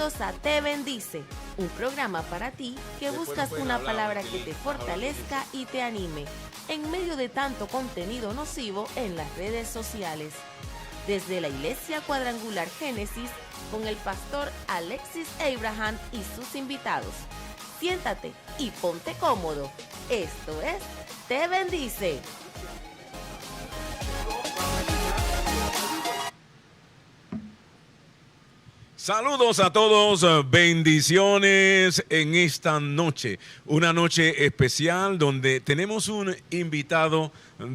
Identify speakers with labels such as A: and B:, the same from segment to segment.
A: Bienvenidos a Te Bendice, un programa para ti que buscas una palabra que te fortalezca y te anime en medio de tanto contenido nocivo en las redes sociales. Desde la Iglesia Cuadrangular Génesis, con el pastor Alexis Abraham y sus invitados. Siéntate y ponte cómodo. Esto es Te Bendice.
B: Saludos a todos, bendiciones en esta noche, una noche especial donde tenemos un invitado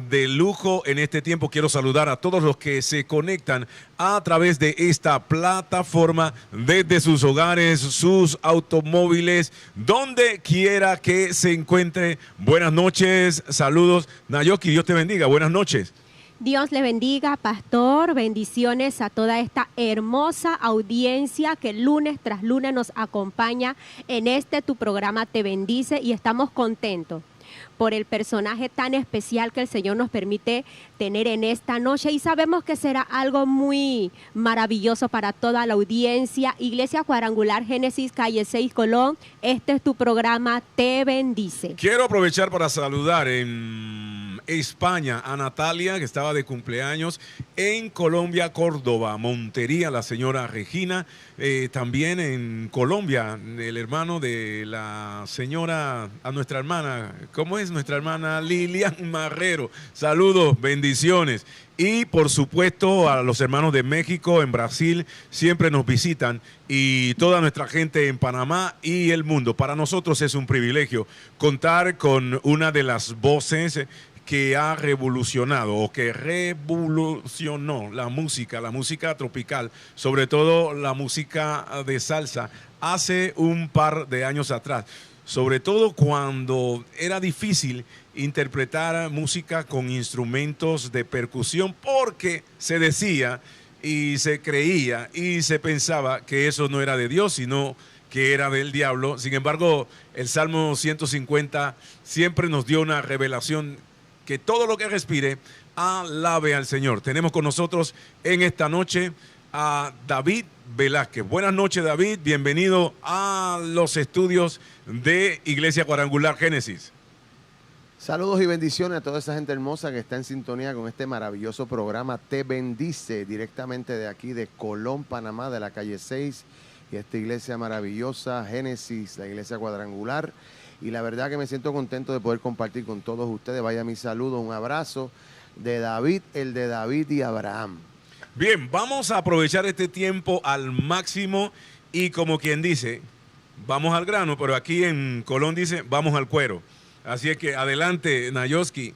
B: de lujo en este tiempo. Quiero saludar a todos los que se conectan a través de esta plataforma desde sus hogares, sus automóviles, donde quiera que se encuentre. Buenas noches, saludos. Nayoki, Dios te bendiga, buenas noches.
C: Dios le bendiga, pastor. Bendiciones a toda esta hermosa audiencia que lunes tras lunes nos acompaña en tu programa Te Bendice, y estamos contentos por el personaje tan especial que el Señor nos permite tener en esta noche, y sabemos que será algo muy maravilloso para toda la audiencia. Iglesia Cuadrangular Génesis, calle 6 Colón, este es tu programa Te Bendice.
B: Quiero aprovechar para saludar en España a Natalia, que estaba de cumpleaños, en Colombia, Córdoba, Montería, la señora Regina, también en Colombia, el hermano de la señora, a nuestra hermana, ¿cómo es? Nuestra hermana Lilian Marrero. Saludos, bendiciones. Y por supuesto a los hermanos de México, en Brasil, siempre nos visitan, y toda nuestra gente en Panamá y el mundo. Para nosotros es un privilegio contar con una de las voces que ha revolucionado o que revolucionó la música tropical, sobre todo la música de salsa, hace un par de años atrás. Sobre todo cuando era difícil interpretar música con instrumentos de percusión, porque se decía y se creía y se pensaba que eso no era de Dios, sino que era del diablo. Sin embargo, el Salmo 150 siempre nos dio una revelación: que todo lo que respire, alabe al Señor. Tenemos con nosotros en esta noche a David Velázquez. Buenas noches, David. Bienvenido a los estudios de Iglesia Cuadrangular Génesis.
D: Saludos y bendiciones a toda esa gente hermosa que está en sintonía con este maravilloso programa Te Bendice, directamente de aquí de Colón, Panamá, de la calle 6, y esta iglesia maravillosa, Génesis, la Iglesia Cuadrangular. Y la verdad que me siento contento de poder compartir con todos ustedes. Vaya mi saludo, un abrazo de David, el de David y Abraham.
B: Bien, vamos a aprovechar este tiempo al máximo, y como quien dice, vamos al grano, pero aquí en Colón dice, vamos al cuero. Así es que adelante, Nayoski.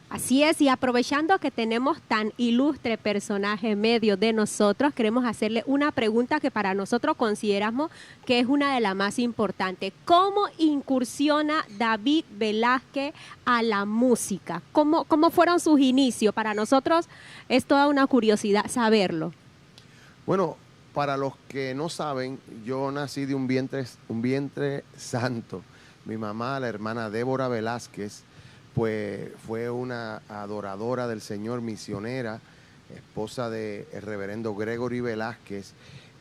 C: Así es, y aprovechando que tenemos tan ilustre personaje en medio de nosotros, queremos hacerle una pregunta que para nosotros consideramos que es una de las más importantes. ¿Cómo incursiona David Velázquez a la música? ¿Cómo fueron sus inicios? Para nosotros es toda una curiosidad saberlo.
D: Bueno, para los que no saben, yo nací de un vientre santo. Mi mamá, la hermana Débora Velázquez, pues fue una adoradora del Señor, misionera, esposa del reverendo Gregory Velázquez,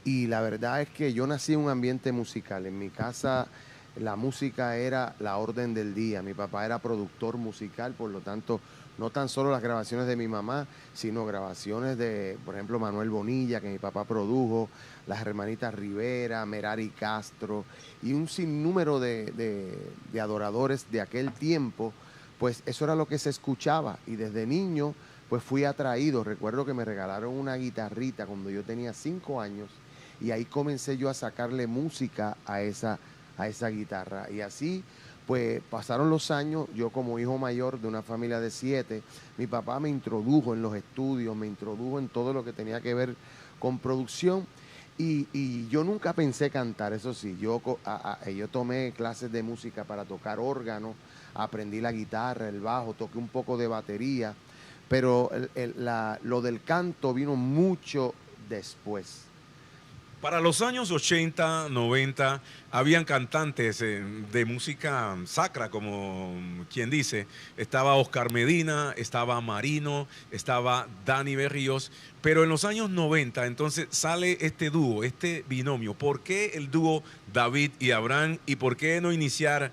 D: y la verdad es que yo nací en un ambiente musical. En mi casa la música era la orden del día. Mi papá era productor musical, por lo tanto, no tan solo las grabaciones de mi mamá, sino grabaciones de, por ejemplo, Manuel Bonilla, que mi papá produjo, las hermanitas Rivera, Merari Castro, y un sinnúmero de adoradores de aquel tiempo. Pues eso era lo que se escuchaba, y desde niño pues fui atraído. Recuerdo que me regalaron una guitarrita cuando yo tenía 5 años, y ahí comencé yo a sacarle música a esa guitarra, y así pues pasaron los años. Yo, como hijo mayor de una familia de 7, mi papá me introdujo en los estudios, me introdujo en todo lo que tenía que ver con producción, y yo nunca pensé cantar. Eso sí, yo tomé clases de música para tocar órgano, aprendí la guitarra, el bajo, toqué un poco de batería, pero lo del canto vino mucho después.
B: Para los años 80, 90, habían cantantes de música sacra, como quien dice. Estaba Oscar Medina, estaba Marino, estaba Dani Berríos. Pero en los años 90, entonces sale este dúo, este binomio. ¿Por qué el dúo David y Abraham? ¿Y por qué no iniciar,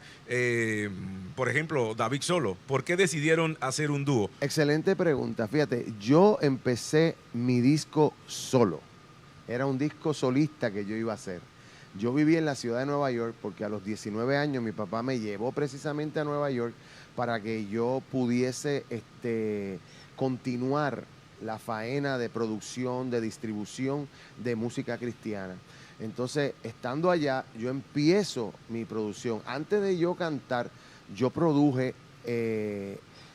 B: por ejemplo, David solo? ¿Por qué decidieron hacer un dúo?
D: Excelente pregunta. Fíjate, yo empecé mi disco solo. Era un disco solista que yo iba a hacer. Yo viví en la ciudad de Nueva York porque a los 19 años mi papá me llevó precisamente a Nueva York para que yo pudiese continuar la faena de producción, de distribución de música cristiana. Entonces, estando allá, yo empiezo mi producción. Antes de yo cantar, yo produje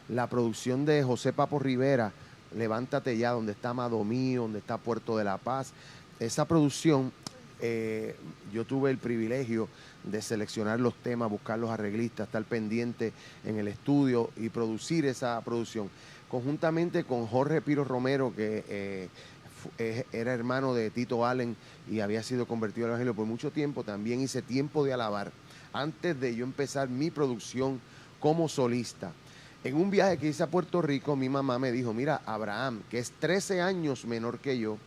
D: la producción de José Papo Rivera, Levántate Ya, donde está Amado Mío, donde está Puerto de la Paz. Esa producción, yo tuve el privilegio de seleccionar los temas, buscar los arreglistas, estar pendiente en el estudio y producir esa producción. Conjuntamente con Jorge Piro Romero, que era hermano de Tito Allen y había sido convertido al evangelio por mucho tiempo, también hice Tiempo de Alabar antes de yo empezar mi producción como solista. En un viaje que hice a Puerto Rico, mi mamá me dijo, mira, Abraham, que es 13 años menor que yo,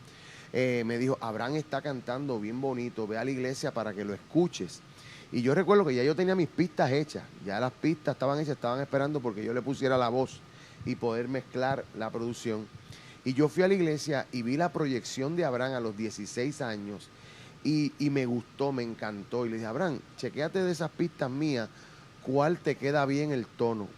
D: me dijo, Abraham está cantando bien bonito, ve a la iglesia para que lo escuches. Y yo recuerdo que ya yo tenía mis pistas hechas, ya las pistas estaban hechas, estaban esperando porque yo le pusiera la voz y poder mezclar la producción. Y yo fui a la iglesia y vi la proyección de Abraham a los 16 años y me gustó, me encantó. Y le dije, Abraham, chequéate de esas pistas mías, cuál te queda bien el tono.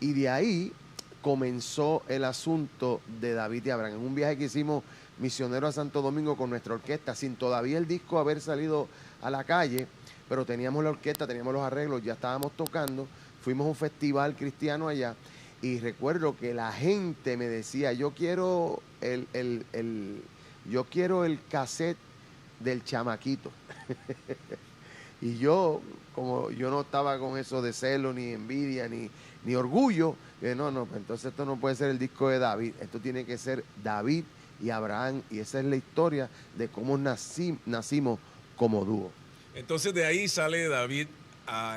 D: Y de ahí comenzó el asunto de David y Abraham. En un viaje que hicimos misionero a Santo Domingo con nuestra orquesta, sin todavía el disco haber salido a la calle, pero teníamos la orquesta, teníamos los arreglos, ya estábamos tocando, fuimos a un festival cristiano allá y recuerdo que la gente me decía, yo quiero el cassette del chamaquito. Y yo, como yo no estaba con eso de celo, ni envidia, ni orgullo, no, pues entonces esto no puede ser el disco de David, esto tiene que ser David y Abraham, y esa es la historia de cómo nacimos como dúo.
B: Entonces de ahí sale David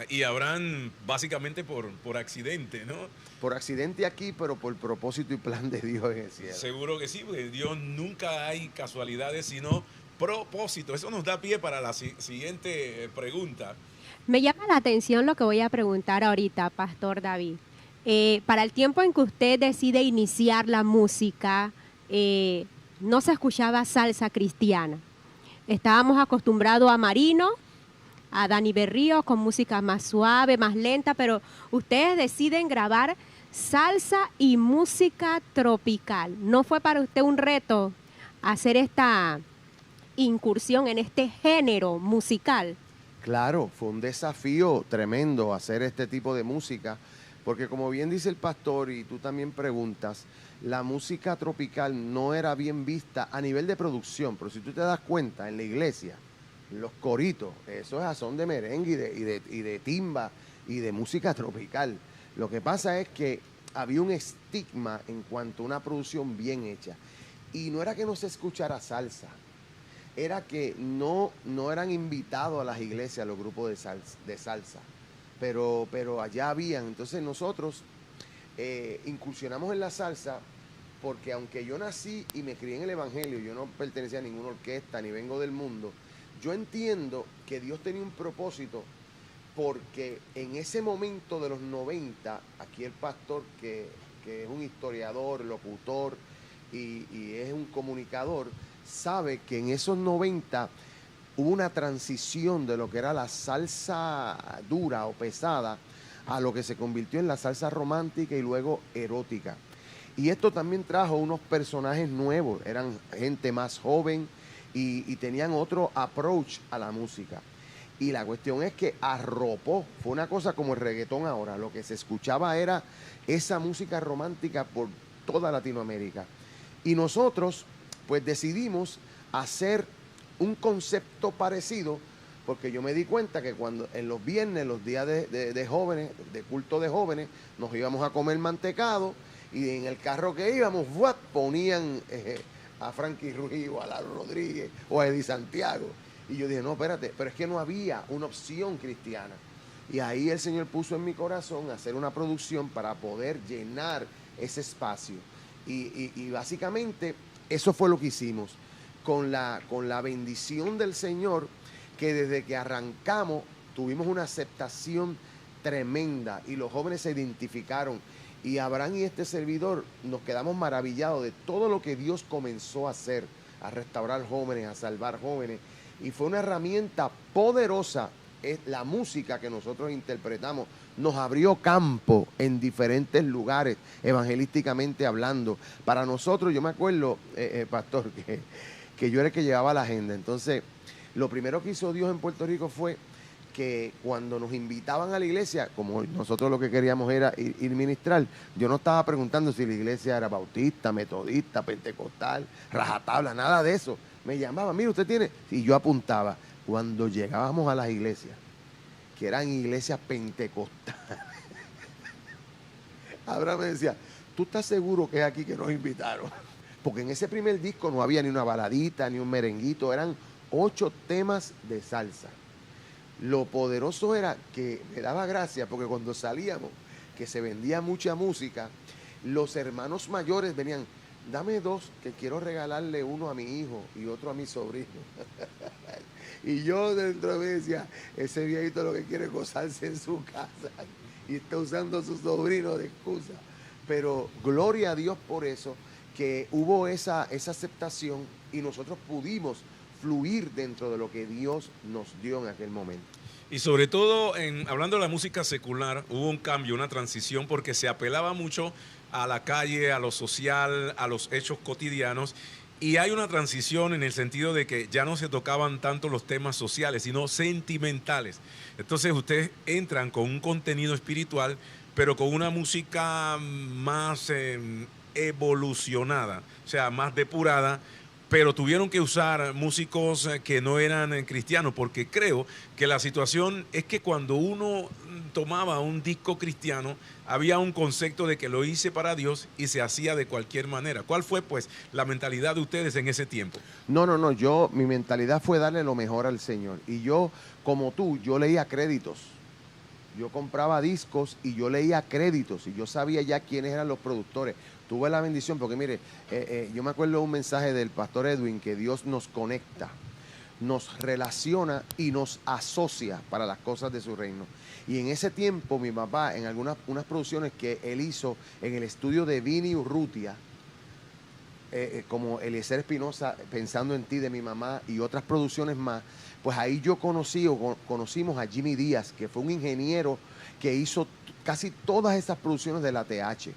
B: y Abraham básicamente por accidente, ¿no?
D: Por accidente aquí, pero por propósito y plan de Dios en el cielo.
B: Seguro que sí, porque Dios nunca hay casualidades, sino propósito. Eso nos da pie para la siguiente pregunta.
C: Me llama la atención lo que voy a preguntar ahorita, Pastor David. Para el tiempo en que usted decide iniciar la música, no se escuchaba salsa cristiana. Estábamos acostumbrados a Marino, a Dani Berríos con música más suave, más lenta, pero ustedes deciden grabar salsa y música tropical. ¿No fue para usted un reto hacer esta incursión en este género musical?
D: Claro, fue un desafío tremendo hacer este tipo de música, porque como bien dice el pastor y tú también preguntas, la música tropical no era bien vista a nivel de producción, pero si tú te das cuenta en la iglesia, los coritos, eso es a son de merengue y de timba y de música tropical. Lo que pasa es que había un estigma en cuanto a una producción bien hecha. Y no era que no se escuchara salsa, era que no eran invitados a las iglesias los grupos de salsa. Pero allá habían. Entonces nosotros incursionamos en la salsa porque aunque yo nací y me crié en el evangelio, yo no pertenecía a ninguna orquesta ni vengo del mundo, yo entiendo que Dios tenía un propósito porque en ese momento de los 90, aquí el pastor que es un historiador, locutor y es un comunicador, sabe que en esos 90 hubo una transición de lo que era la salsa dura o pesada a lo que se convirtió en la salsa romántica y luego erótica. Y esto también trajo unos personajes nuevos, eran gente más joven y tenían otro approach a la música. Y la cuestión es que arropó, fue una cosa como el reggaetón ahora, lo que se escuchaba era esa música romántica por toda Latinoamérica. Y nosotros pues decidimos hacer un concepto parecido, porque yo me di cuenta que cuando en los viernes, los días de jóvenes, de culto de jóvenes, nos íbamos a comer mantecado y en el carro que íbamos, ponían a Frankie Ruiz o a Lalo Rodríguez o a Eddie Santiago. Y yo dije, no, espérate, pero es que no había una opción cristiana. Y ahí el Señor puso en mi corazón hacer una producción para poder llenar ese espacio. Y básicamente eso fue lo que hicimos, con la bendición del Señor, que desde que arrancamos tuvimos una aceptación tremenda y los jóvenes se identificaron. Y Abraham y este servidor nos quedamos maravillados de todo lo que Dios comenzó a hacer, a restaurar jóvenes, a salvar jóvenes. Y fue una herramienta poderosa. La música que nosotros interpretamos nos abrió campo en diferentes lugares, evangelísticamente hablando. Para nosotros, yo me acuerdo, pastor, que yo era el que llevaba la agenda. Entonces, lo primero que hizo Dios en Puerto Rico fue que cuando nos invitaban a la iglesia, como nosotros lo que queríamos era ir ministrar, yo no estaba preguntando si la iglesia era bautista, metodista, pentecostal, rajatabla, nada de eso. Me llamaban, mire, usted tiene... Y yo apuntaba. Cuando llegábamos a las iglesias, que eran iglesias pentecostales, Abraham me decía, ¿tú estás seguro que es aquí que nos invitaron? Porque en ese primer disco no había ni una baladita, ni un merenguito, eran 8 temas de salsa. Lo poderoso era que me daba gracia, porque cuando salíamos, que se vendía mucha música, los hermanos mayores venían, dame 2, que quiero regalarle uno a mi hijo y otro a mi sobrino. Y yo dentro de mí decía, ese viejito lo que quiere es gozarse en su casa y está usando a su sobrino de excusa. Pero gloria a Dios por eso, que hubo esa aceptación y nosotros pudimos fluir dentro de lo que Dios nos dio en aquel momento.
B: Y sobre todo, hablando de la música secular, hubo un cambio, una transición, porque se apelaba mucho a la calle, a lo social, a los hechos cotidianos. Y hay una transición en el sentido de que ya no se tocaban tanto los temas sociales, sino sentimentales. Entonces ustedes entran con un contenido espiritual, pero con una música más evolucionada, o sea, más depurada, pero tuvieron que usar músicos que no eran cristianos, porque creo que la situación es que cuando uno tomaba un disco cristiano, había un concepto de que lo hice para Dios y se hacía de cualquier manera. ¿Cuál fue, pues, la mentalidad de ustedes en ese tiempo?
D: No, mi mentalidad fue darle lo mejor al Señor. Y yo, como tú, yo leía créditos. Yo compraba discos y yo leía créditos y yo sabía ya quiénes eran los productores. Tuve la bendición porque, mire, yo me acuerdo de un mensaje del pastor Edwin, que Dios nos conecta, nos relaciona y nos asocia para las cosas de su reino. Y en ese tiempo mi papá, en unas producciones que él hizo en el estudio de Vini Urrutia, como Eliezer Espinosa, Pensando en ti, de mi mamá, y otras producciones más, pues ahí yo conocimos a Jimmy Díaz, que fue un ingeniero que hizo casi todas esas producciones de la TH.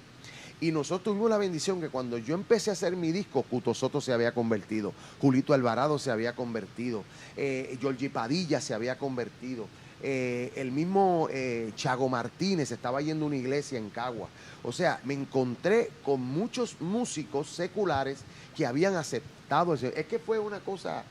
D: Y nosotros tuvimos la bendición que cuando yo empecé a hacer mi disco, Cuto Soto se había convertido, Julito Alvarado se había convertido, Georgie Padilla se había convertido, el mismo Chago Martínez estaba yendo a una iglesia en Cagua. O sea, me encontré con muchos músicos seculares que habían aceptado eso. Es que fue una cosa...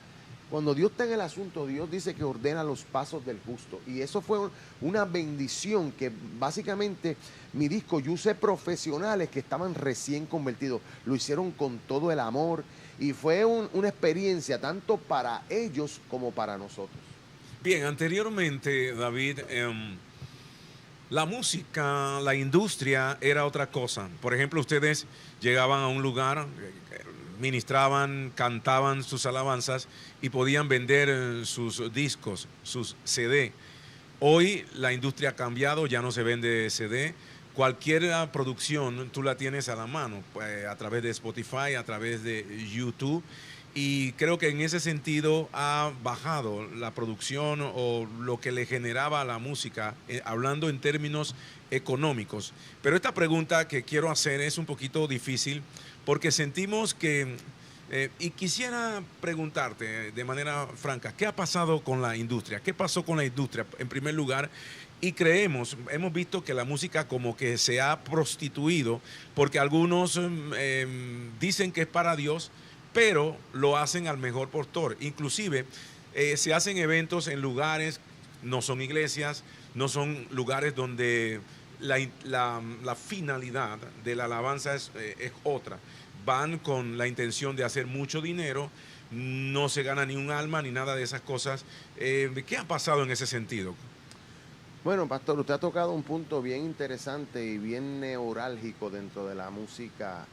D: Cuando Dios está en el asunto, Dios dice que ordena los pasos del justo. Y eso fue una bendición, que básicamente mi disco, yo usé profesionales que estaban recién convertidos. Lo hicieron con todo el amor y fue una experiencia tanto para ellos como para nosotros.
B: Bien, anteriormente, David, la música, la industria era otra cosa. Por ejemplo, ustedes llegaban a un lugar, ministraban, cantaban sus alabanzas y podían vender sus discos, sus CD. Hoy la industria ha cambiado, ya no se vende CD. Cualquier producción tú la tienes a la mano, pues, a través de Spotify, a través de YouTube. Y creo que en ese sentido ha bajado la producción o lo que le generaba a la música, hablando en términos económicos. Pero esta pregunta que quiero hacer es un poquito difícil, porque sentimos que, y quisiera preguntarte de manera franca, ¿qué ha pasado con la industria? ¿Qué pasó con la industria en primer lugar? Y hemos visto que la música como que se ha prostituido, porque algunos dicen que es para Dios, pero lo hacen al mejor postor. Inclusive se hacen eventos en lugares, no son iglesias, no son lugares donde la finalidad de la alabanza es otra. van con la intención de hacer mucho dinero, no se gana ni un alma ni nada de esas cosas. ¿Qué ha pasado en ese sentido?
D: Bueno, pastor, usted ha tocado un punto bien interesante y bien neurálgico dentro de la música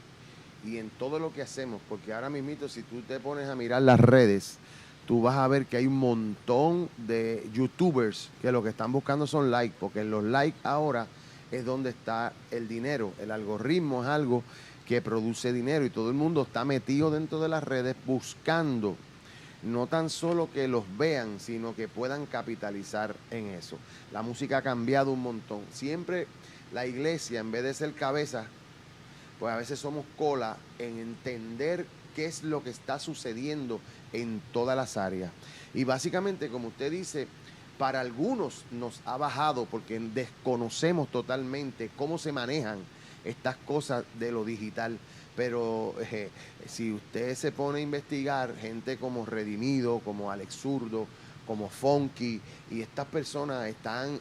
D: y en todo lo que hacemos, porque ahora mismito, si tú te pones a mirar las redes, tú vas a ver que hay un montón de youtubers que lo que están buscando son likes, porque en los likes ahora es donde está el dinero. El algoritmo es algo que produce dinero y todo el mundo está metido dentro de las redes buscando no tan solo que los vean, sino que puedan capitalizar en eso. La música ha cambiado un montón. Siempre la iglesia, en vez de ser cabeza, pues a veces somos cola en entender qué es lo que está sucediendo en todas las áreas. Y básicamente, como usted dice, para algunos nos ha bajado porque desconocemos totalmente cómo se manejan estas cosas de lo digital. Pero si usted se pone a investigar, gente como Redimido, como Alex Zurdo, como Funky, y estas personas están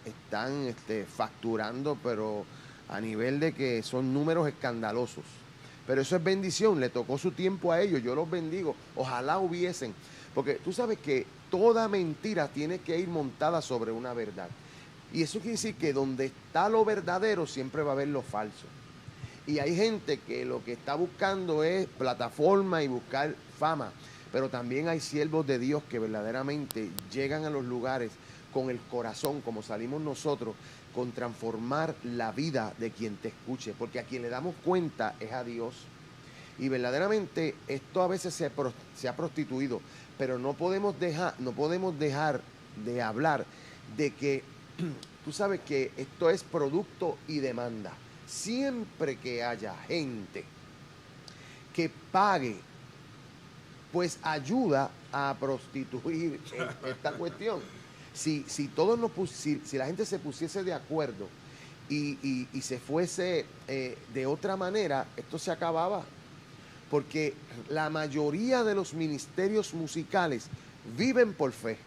D: facturando, pero a nivel de que son números escandalosos. Pero eso es bendición, le tocó su tiempo a ellos, yo los bendigo, ojalá hubiesen, porque tú sabes que toda mentira tiene que ir montada sobre una verdad. Y eso quiere decir que donde está lo verdadero siempre va a haber lo falso. Y hay gente que lo que está buscando es plataforma y buscar fama, pero también hay siervos de Dios que verdaderamente llegan a los lugares con el corazón, como salimos nosotros, con transformar la vida de quien te escuche, porque a quien le damos cuenta es a Dios. Y verdaderamente esto a veces se ha prostituido, pero no podemos dejar de hablar de que tú sabes que esto es producto y demanda. Siempre que haya gente que pague, pues ayuda a prostituir esta cuestión. Si la gente se pusiese de acuerdo y se fuese de otra manera, esto se acababa. Porque la mayoría de los ministerios musicales viven por fe.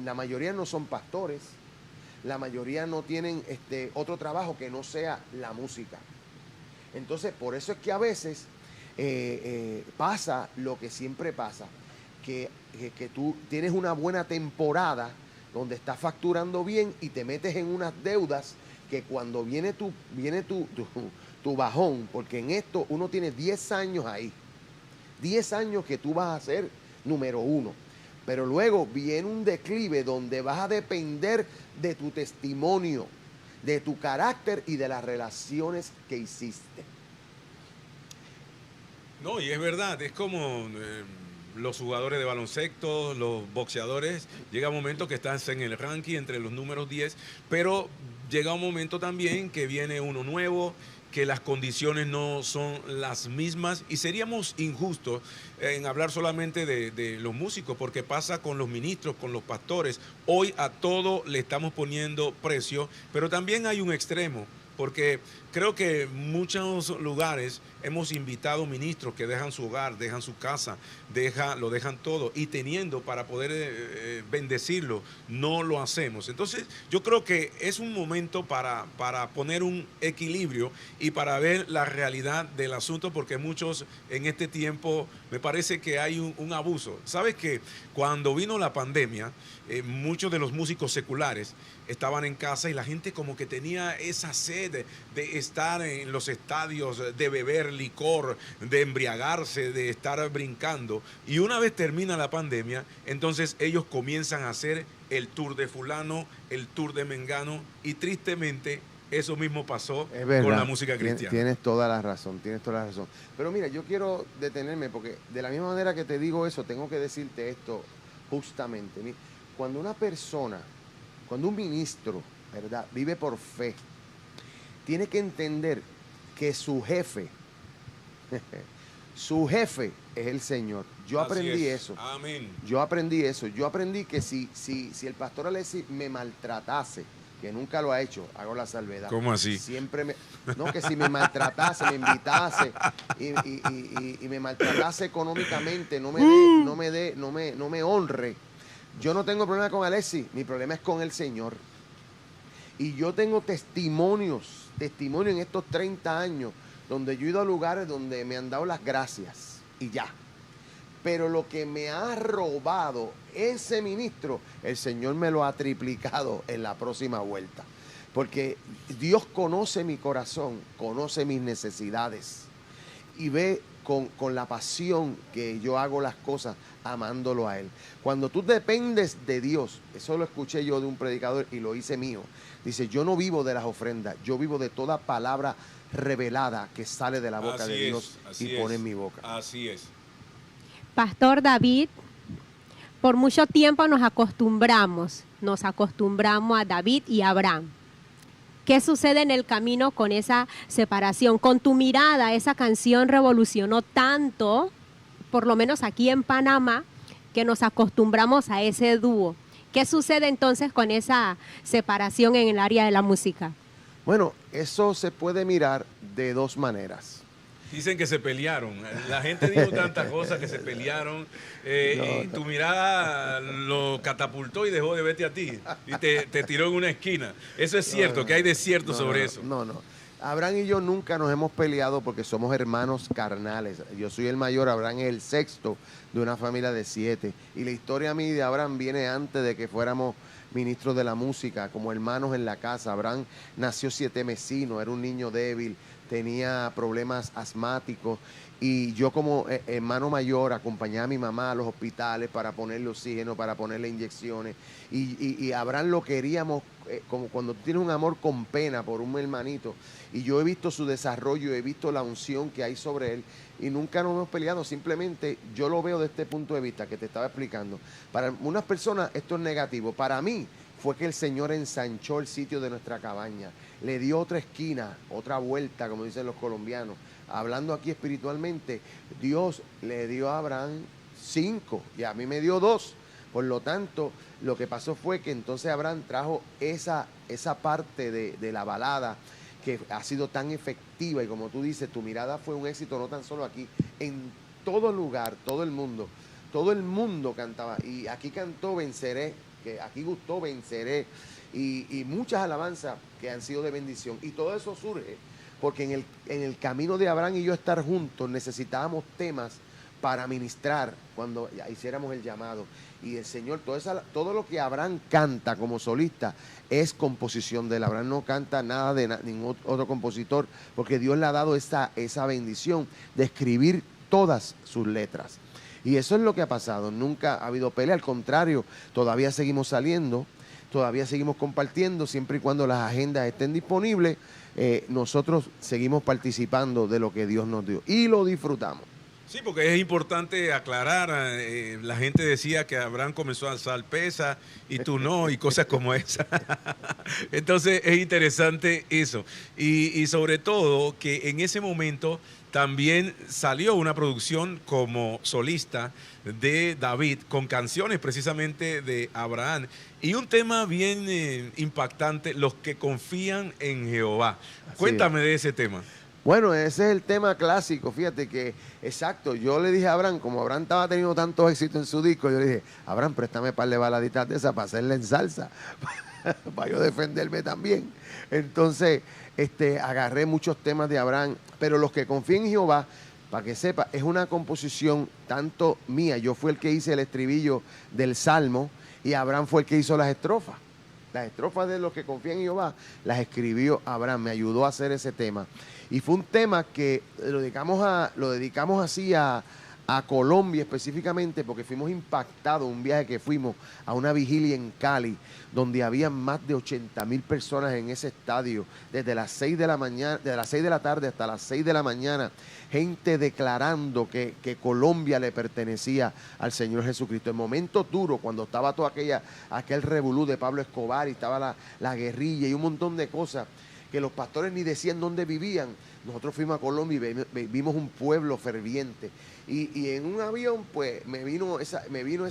D: La mayoría no son pastores. La mayoría no tienen otro trabajo que no sea la música. Entonces, por eso es que a veces pasa lo que siempre pasa, que tú tienes una buena temporada donde estás facturando bien y te metes en unas deudas que cuando viene tu bajón, porque en esto uno tiene 10 años ahí, 10 años que tú vas a ser número uno. Pero luego viene un declive donde vas a depender de tu testimonio, de tu carácter y de las relaciones que hiciste.
B: No, y es verdad, es como los jugadores de baloncesto, los boxeadores, llega un momento que estás en el ranking entre los números 10, pero llega un momento también que viene uno nuevo, que las condiciones no son las mismas y seríamos injustos en hablar solamente de los músicos, porque pasa con los ministros, con los pastores. Hoy a todo le estamos poniendo precio, pero también hay un extremo, porque creo que en muchos lugares hemos invitado ministros que dejan su hogar, dejan su casa, lo dejan todo y teniendo para poder bendecirlo, no lo hacemos. Entonces yo creo que es un momento para poner un equilibrio y para ver la realidad del asunto, porque muchos en este tiempo me parece que hay un abuso. ¿Sabes que cuando vino la pandemia, muchos de los músicos seculares estaban en casa y la gente como que tenía esa sed de estar en los estadios, de beber licor, de embriagarse, de estar brincando? Y una vez termina la pandemia, entonces ellos comienzan a hacer el tour de fulano, el tour de mengano, y tristemente eso mismo pasó con la música cristiana.
D: Tienes toda la razón, Pero mira, yo quiero detenerme porque de la misma manera que te digo eso, tengo que decirte esto justamente. Cuando una persona, cuando un ministro, ¿verdad?, vive por fe, tiene que entender que su jefe es el Señor. Yo aprendí eso.
B: Amén.
D: Yo aprendí eso. Yo aprendí que si el pastor Alexis me maltratase, que nunca lo ha hecho, hago la salvedad.
B: ¿Cómo así?
D: Que si me maltratase, me invitase y me maltratase económicamente, no me honre. Yo no tengo problema con Alexis, mi problema es con el Señor. Y yo tengo testimonio en estos 30 años, donde yo he ido a lugares donde me han dado las gracias y ya. Pero lo que me ha robado ese ministro, el Señor me lo ha triplicado en la próxima vuelta. Porque Dios conoce mi corazón, conoce mis necesidades y ve con la pasión que yo hago las cosas amándolo a Él. Cuando tú dependes de Dios, eso lo escuché yo de un predicador y lo hice mío. Dice, yo no vivo de las ofrendas, yo vivo de toda palabra revelada que sale de la boca de Dios y pone en mi boca.
B: Así es.
C: Pastor David, por mucho tiempo nos acostumbramos a David y Abraham. ¿Qué sucede en el camino con esa separación? Con tu mirada, esa canción revolucionó tanto, por lo menos aquí en Panamá, que nos acostumbramos a ese dúo. ¿Qué sucede entonces con esa separación en el área de la música?
D: Bueno, eso se puede mirar de dos maneras.
B: Dicen que se pelearon. La gente dijo tantas cosas que se pelearon y tu mirada lo catapultó y dejó de verte a ti. Y te tiró en una esquina. Eso es cierto, que hay desierto sobre eso.
D: No. Abraham y yo nunca nos hemos peleado porque somos hermanos carnales. Yo soy el mayor, Abraham es el sexto de una familia de 7. Y la historia mía de Abraham viene antes de que fuéramos ministros de la música, como hermanos en la casa. Abraham nació 7 mesino, era un niño débil, tenía problemas asmáticos y yo como hermano mayor acompañaba a mi mamá a los hospitales para ponerle oxígeno, para ponerle inyecciones y Abraham lo queríamos como cuando tú tienes un amor con pena por un hermanito, y yo he visto su desarrollo, he visto la unción que hay sobre él y nunca nos hemos peleado, simplemente yo lo veo de este punto de vista que te estaba explicando. Para unas personas esto es negativo, para mí fue que el Señor ensanchó el sitio de nuestra cabaña, le dio otra esquina, otra vuelta, como dicen los colombianos. Hablando aquí espiritualmente, Dios le dio a Abraham 5 y a mí me dio 2. Por lo tanto, lo que pasó fue que entonces Abraham trajo esa parte de la balada que ha sido tan efectiva y como tú dices, tu mirada fue un éxito no tan solo aquí, en todo lugar, todo el mundo cantaba. Y aquí cantó Venceré, que aquí gustó Venceré, y muchas alabanzas que han sido de bendición. Y todo eso surge porque en el camino de Abraham y yo estar juntos necesitábamos temas para ministrar cuando hiciéramos el llamado. Y el Señor, todo lo que Abraham canta como solista es composición de él. Abraham no canta nada de ningún otro compositor, porque Dios le ha dado esa bendición de escribir todas sus letras. Y eso es lo que ha pasado. Nunca ha habido pelea, al contrario, todavía seguimos saliendo, todavía seguimos compartiendo, siempre y cuando las agendas estén disponibles, nosotros seguimos participando de lo que Dios nos dio y lo disfrutamos.
B: Sí, porque es importante aclarar, la gente decía que Abraham comenzó a alzar pesa y tú no, y cosas como esa. Entonces es interesante eso. Y sobre todo que en ese momento también salió una producción como solista de David con canciones precisamente de Abraham. Y un tema bien impactante, los que confían en Jehová. Cuéntame de ese tema.
D: Bueno, ese es el tema clásico, fíjate que, exacto, yo le dije a Abraham, como Abraham estaba teniendo tantos éxitos en su disco, yo le dije, Abraham, préstame un par de baladitas de esas para hacerle en salsa, para yo defenderme también. Entonces, agarré muchos temas de Abraham, pero los que confían en Jehová, para que sepa, es una composición tanto mía, yo fui el que hice el estribillo del Salmo y Abraham fue el que hizo las estrofas. Las estrofas de los que confían en Jehová las escribió Abraham, me ayudó a hacer ese tema. Y fue un tema que lo dedicamos así a Colombia específicamente porque fuimos impactados, un viaje que fuimos a una vigilia en Cali, donde había más de 80,000 personas en ese estadio, desde las 6 de la mañana, de las 6 de la tarde hasta las 6 de la mañana, gente declarando que Colombia le pertenecía al Señor Jesucristo. En momentos duros, cuando estaba todo aquel revolú de Pablo Escobar y estaba la guerrilla y un montón de cosas, que los pastores ni decían dónde vivían. Nosotros fuimos a Colombia y vimos un pueblo ferviente. Y en un avión, pues, me vino esa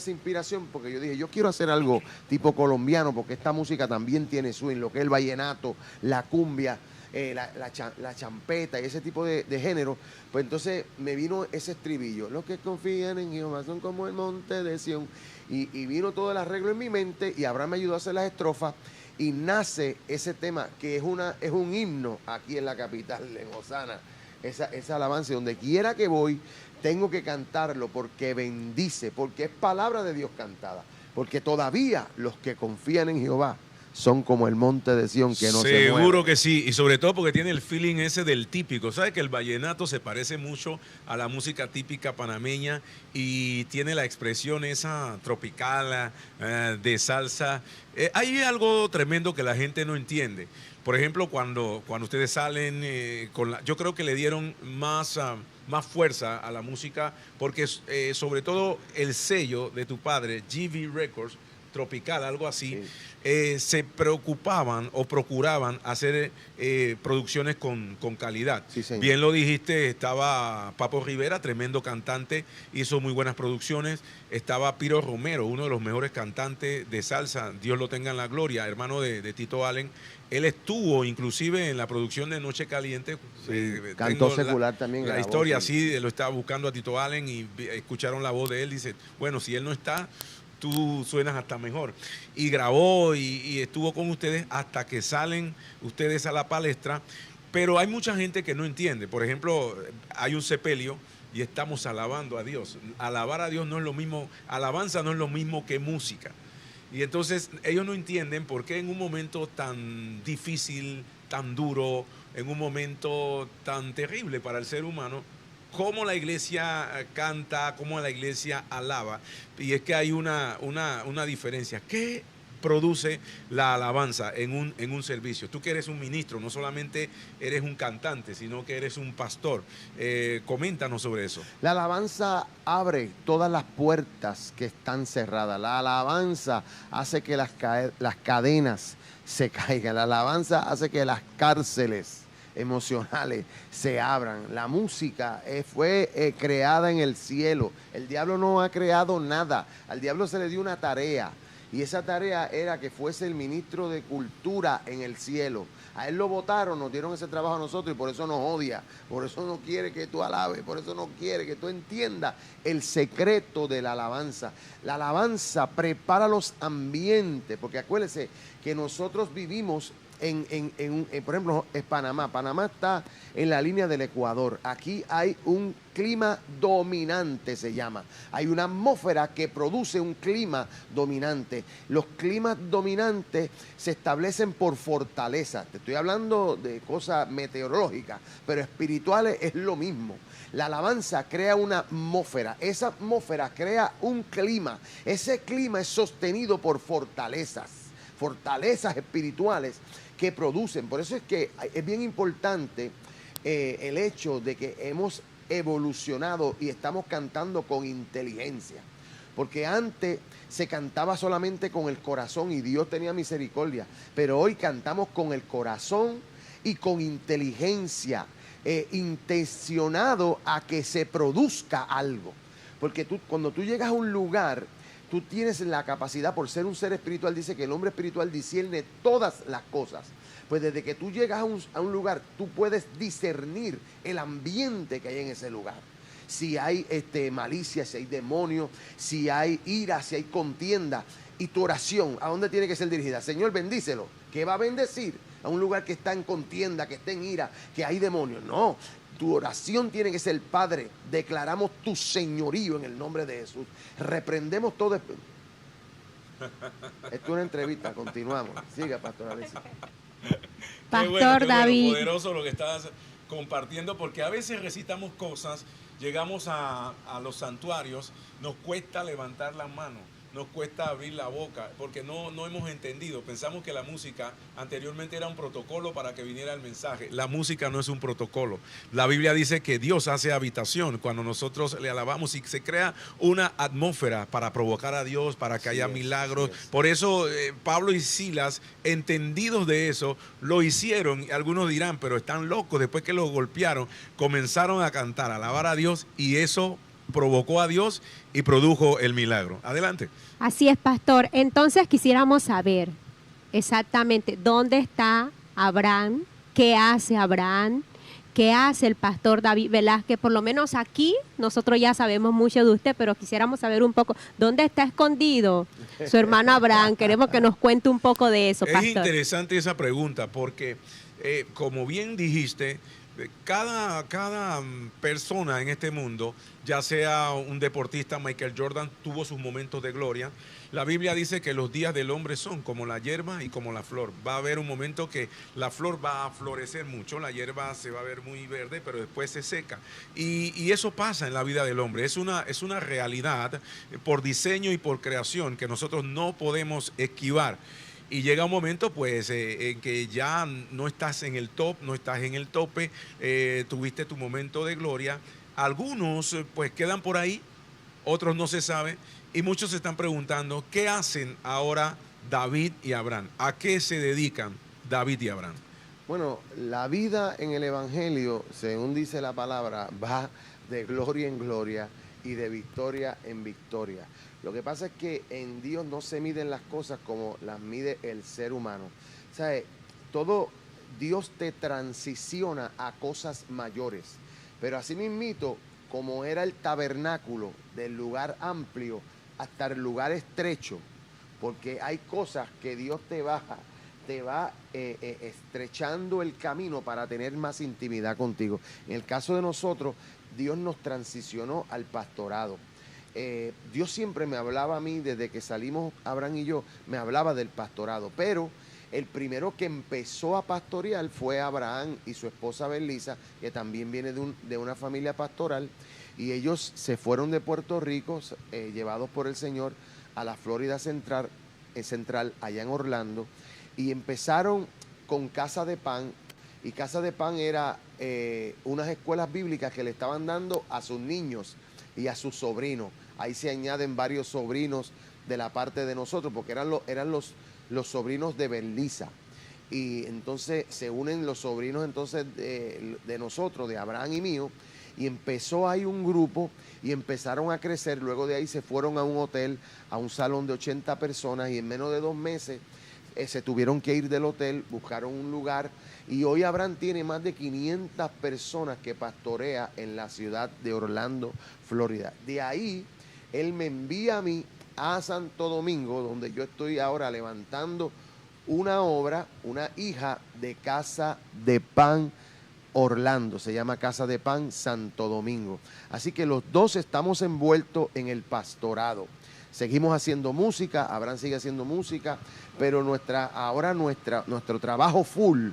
D: inspiración, porque yo dije, yo quiero hacer algo tipo colombiano, porque esta música también tiene swing, lo que es el vallenato, la cumbia, la champeta y ese tipo de género. Pues entonces me vino ese estribillo, los que confían en Jehová son como el monte de Sión. Y vino todo el arreglo en mi mente y Abraham me ayudó a hacer las estrofas. y nace ese tema que es un himno aquí en la capital, en Osana. Esa alabanza, donde quiera que voy, tengo que cantarlo porque bendice, porque es palabra de Dios cantada. Porque todavía los que confían en Jehová son como el monte de Sión que no se mueve.
B: Seguro que sí, y sobre todo porque tiene el feeling ese del típico. ¿Sabes que el vallenato se parece mucho a la música típica panameña y tiene la expresión esa tropical de salsa? Hay algo tremendo que la gente no entiende. Por ejemplo, cuando ustedes salen, yo creo que le dieron más fuerza a la música porque sobre todo el sello de tu padre, GV Records, Tropical, algo así, se preocupaban o procuraban hacer producciones con calidad.
D: Sí, señor.
B: Bien lo dijiste, estaba Papo Rivera, tremendo cantante, hizo muy buenas producciones. Estaba Piro Romero, uno de los mejores cantantes de salsa, Dios lo tenga en la gloria, hermano de Tito Allen. Él estuvo inclusive en la producción de Noche Caliente.
D: Cantó secular también.
B: La historia, sí, lo estaba buscando a Tito Allen y escucharon la voz de él. Dice, bueno, si él no está, tú suenas hasta mejor. Y grabó y estuvo con ustedes hasta que salen ustedes a la palestra. Pero hay mucha gente que no entiende. Por ejemplo, hay un sepelio y estamos alabando a Dios. Alabar a Dios no es lo mismo, alabanza no es lo mismo que música. Y entonces ellos no entienden por qué en un momento tan difícil, tan duro, en un momento tan terrible para el ser humano, cómo la iglesia canta, cómo la iglesia alaba. Y es que hay una diferencia. ¿Qué produce la alabanza en un servicio? Tú que eres un ministro, no solamente eres un cantante, sino que eres un pastor. Coméntanos sobre eso.
D: La alabanza abre todas las puertas que están cerradas. La alabanza hace que las cadenas se caigan. La alabanza hace que las cárceles emocionales se abran. La música fue creada en el cielo. El diablo no ha creado nada. Al diablo se le dio una tarea. Y esa tarea era que fuese el ministro de cultura en el cielo. A él lo votaron, nos dieron ese trabajo a nosotros y por eso nos odia. Por eso no quiere que tú alabes, por eso no quiere que tú entiendas el secreto de la alabanza. La alabanza prepara los ambientes, porque acuérdense que nosotros vivimos por ejemplo, es Panamá. Panamá está en la línea del Ecuador. Aquí hay un clima dominante, se llama. Hay una atmósfera que produce un clima dominante. Los climas dominantes se establecen por fortaleza. Te estoy hablando de cosas meteorológicas, pero espirituales es lo mismo. La alabanza crea una atmósfera. Esa atmósfera crea un clima. Ese clima es sostenido por fortalezas espirituales que producen. Por eso es que es bien importante el hecho de que hemos evolucionado y estamos cantando con inteligencia. Porque antes se cantaba solamente con el corazón y Dios tenía misericordia. Pero hoy cantamos con el corazón y con inteligencia, intencionado a que se produzca algo. Porque cuando tú llegas a un lugar, tú tienes la capacidad, por ser un ser espiritual, dice que el hombre espiritual discierne todas las cosas. Pues desde que tú llegas a un lugar, tú puedes discernir el ambiente que hay en ese lugar. Si hay malicia, si hay demonios, si hay ira, si hay contienda. Y tu oración, ¿a dónde tiene que ser dirigida? Señor, bendícelo. ¿Qué va a bendecir? A un lugar que está en contienda, que está en ira, que hay demonios. No. Tu oración tiene que ser, Padre, declaramos tu señorío en el nombre de Jesús. Reprendemos todo. Esto es una entrevista, continuamos. Siga, Pastor Alicia.
C: Pastor David.
B: Poderoso lo que estás compartiendo, porque a veces recitamos cosas, llegamos a los santuarios, nos cuesta levantar las manos. Nos cuesta abrir la boca porque no hemos entendido. Pensamos que la música anteriormente era un protocolo para que viniera el mensaje. La música no es un protocolo. La Biblia dice que Dios hace habitación cuando nosotros le alabamos y se crea una atmósfera para provocar a Dios, para que haya milagros. Por eso Pablo y Silas, entendidos de eso, lo hicieron. Algunos dirán, pero están locos. Después que los golpearon, comenzaron a cantar, a alabar a Dios y eso provocó a Dios y produjo el milagro. Adelante.
C: Así es, pastor. Entonces quisiéramos saber exactamente dónde está Abraham, qué hace Abraham, ¿Qué hace el pastor David Velázquez? Por lo menos aquí nosotros ya sabemos mucho de usted, pero quisiéramos saber un poco, ¿dónde está escondido su hermano Abraham? Queremos que nos cuente un poco de eso, pastor.
B: Es interesante esa pregunta porque, como bien dijiste, cada persona en este mundo, ya sea un deportista, Michael Jordan, tuvo sus momentos de gloria. La Biblia dice que los días del hombre son como la hierba y como la flor. Va a haber un momento que la flor va a florecer mucho, la hierba se va a ver muy verde, pero después se seca. Y eso pasa en la vida del hombre. Es una realidad por diseño y por creación que nosotros no podemos esquivar. Y llega un momento, pues, en que ya no estás en el top, no estás en el tope, tuviste tu momento de gloria. Algunos, pues, quedan por ahí, otros no se sabe, y muchos se están preguntando, ¿qué hacen ahora David y Abraham? ¿A qué se dedican David y Abraham?
D: Bueno, la vida en el Evangelio, según dice la palabra, va de gloria en gloria y de victoria en victoria. Lo que pasa es que en Dios no se miden las cosas como las mide el ser humano. ¿Sabe? Todo Dios te transiciona a cosas mayores. Pero así mismito, como era el tabernáculo del lugar amplio hasta el lugar estrecho, porque hay cosas que Dios te va estrechando el camino para tener más intimidad contigo. En el caso de nosotros, Dios nos transicionó al pastorado. Dios siempre me hablaba a mí, desde que salimos Abraham y yo, me hablaba del pastorado, pero el primero que empezó a pastorear fue Abraham y su esposa Belisa, que también viene de una familia pastoral, y ellos se fueron de Puerto Rico, llevados por el Señor, a la Florida Central, allá en Orlando, y empezaron con Casa de Pan, y Casa de Pan era unas escuelas bíblicas que le estaban dando a sus niños y a sus sobrinos. Ahí se añaden varios sobrinos de la parte de nosotros, porque eran los sobrinos de Belisa. Y entonces se unen los sobrinos entonces de nosotros, de Abraham y mío, y empezó ahí un grupo y empezaron a crecer. Luego de ahí se fueron a un hotel, a un salón de 80 personas, y en menos de 2 meses se tuvieron que ir del hotel, buscaron un lugar, y hoy Abraham tiene más de 500 personas que pastorea en la ciudad de Orlando, Florida. De ahí, él me envía a mí a Santo Domingo, donde yo estoy ahora levantando una obra, una hija de Casa de Pan Orlando, se llama Casa de Pan Santo Domingo. Así que los dos estamos envueltos en el pastorado. Seguimos haciendo música, Abraham sigue haciendo música, pero nuestro trabajo full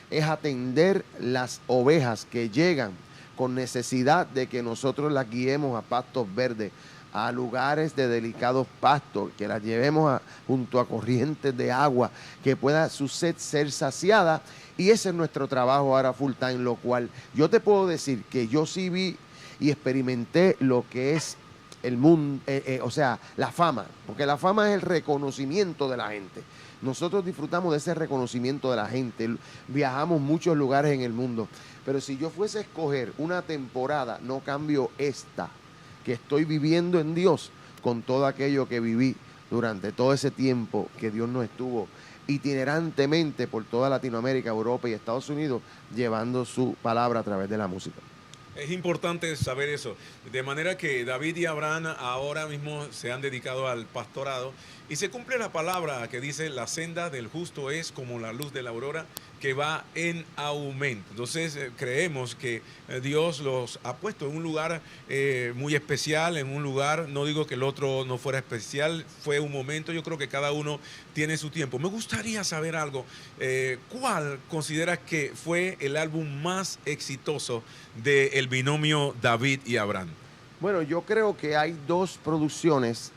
D: es atender las ovejas que llegan con necesidad de que nosotros las guiemos a pastos verdes, a lugares de delicados pastos, que las llevemos junto a corrientes de agua, que pueda su sed ser saciada. Y ese es nuestro trabajo ahora full time, lo cual yo te puedo decir que yo sí vi y experimenté lo que es el mundo, o sea, la fama, porque la fama es el reconocimiento de la gente. Nosotros disfrutamos de ese reconocimiento de la gente, viajamos muchos lugares en el mundo, pero si yo fuese a escoger una temporada, no cambio esta que estoy viviendo en Dios con todo aquello que viví durante todo ese tiempo que Dios nos estuvo itinerantemente por toda Latinoamérica, Europa y Estados Unidos, llevando su palabra a través de la música.
B: Es importante saber eso, de manera que David y Abraham ahora mismo se han dedicado al pastorado y se cumple la palabra que dice: la senda del justo es como la luz de la aurora que va en aumento. Entonces creemos que Dios los ha puesto en un lugar muy especial, en un lugar, no digo que el otro no fuera especial, fue un momento, yo creo que cada uno tiene su tiempo. Me gustaría saber algo, ¿cuál consideras que fue el álbum más exitoso del binomio David y Abraham?
D: Bueno, yo creo que hay 2 producciones